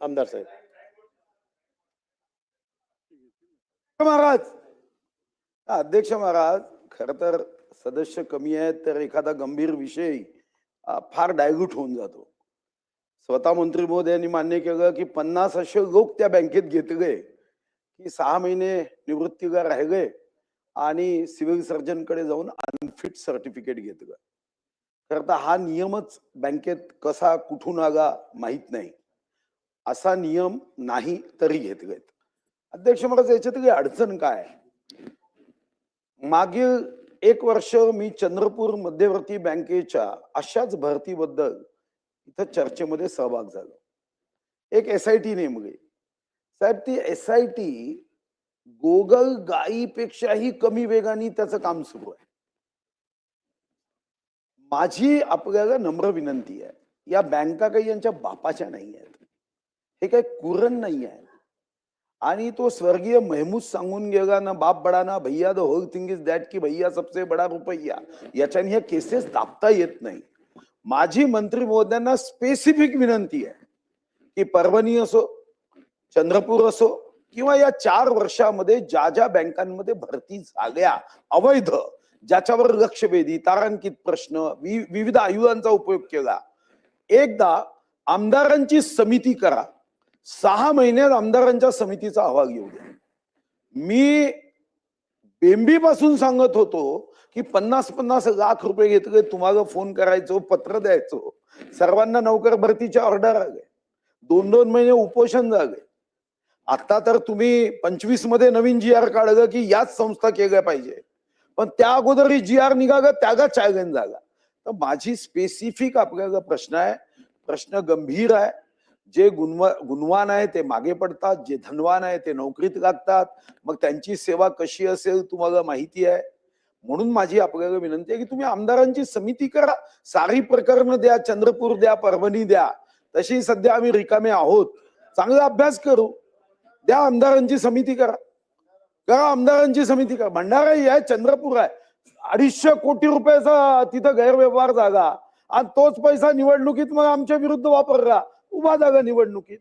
आमदार साहेब. महाराज, अध्यक्ष महाराज, खर तर सदस्य कमी आहेत तर एखादा गंभीर विषय फार डायल्यूट होऊन जातो. स्वतः मंत्री महोदयांनी मान्य केलं की 50 असे लोक त्या बँकेत घेतले की 6 महिने निवृत्तीला राहिले आणि सिव्हिल सर्जन कडे जाऊन अनफिट सर्टिफिकेट घेतलं. खरं तर हा नियमच बँकेत कसा कुठून आला माहित नाही. असा नियम नाही तरी घेतलेत. अध्यक्ष महाराज, याच्यातली अडचण काय? मागील 1 वर्ष मी चंद्रपूर मध्यवर्ती बँकेच्या अशाच भरतीबद्दल इथं चर्चेमध्ये सहभाग झालो. एक SIT नेमली. साहेब, ती SIT गोगल गाईपेक्षाही कमी वेगाने त्याचं काम सुरू आहे. माझी आपल्याला नम्र विनंती आहे, या बँका काही यांच्या बापाच्या नाही आहेत. हे काही कुरण नाही आहे. आणि तो स्वर्गीय महमूद सांगून गेला ना, बाप बडा ना भैया, the whole thing is that की भैया सबसे बडा रुपया. याच्याने ह्या केसेस दाबता येत नाही. माझी मंत्री महोदयांना स्पेसिफिक विनंती आहे की परभणी असो, चंद्रपूर असो किंवा या 4 वर्षामध्ये ज्या ज्या बँकांमध्ये भरती झाल्या अवैध, ज्याच्यावर लक्षवेधी तारांकित प्रश्न, विविध आयुधांचा उपयोग केला, एकदा आमदारांची समिती करा. 6 महिन्यात आमदारांच्या समितीचा अहवाल घेऊ द्या. मी बेंबीपासून सांगत होतो की 50-50 लाख रुपये घेतले, तुम्हाला फोन करायचो, पत्र द्यायचो, सर्वांना नोकर भरतीच्या ऑर्डर आले, 2-2 महिने उपोषण झाले. आता तर तुम्ही 25 मध्ये नवीन GR काढलं की याच संस्था केल्या पाहिजे, पण त्या अगोदर GR निघाला त्याला चॅलेंज झाला. तर माझी स्पेसिफिक आपल्याला प्रश्न आहे, प्रश्न गंभीर आहे. जे गुणवान आहे ते मागे पडतात, जे धनवान आहे ते नोकरीत लागतात. मग त्यांची सेवा कशी असेल तुम्हाला माहिती आहे. म्हणून माझी आपल्याला विनंती आहे की तुम्ही आमदारांची समिती करा. सारी प्रकरण द्या, चंद्रपूर द्या, परभणी द्या. तशी सध्या आम्ही रिकामे आहोत. चांगला अभ्यास करू द्या. आमदारांची समिती करा. आमदारांची समिती करा. भंडाराही आहे, चंद्रपूर आहे. 250 कोटी रुपयाचा तिथं गैरव्यवहार झाला आणि तोच पैसा निवडणुकीत मग आमच्या विरुद्ध वापरला, उभा झाला निवडणुकीत.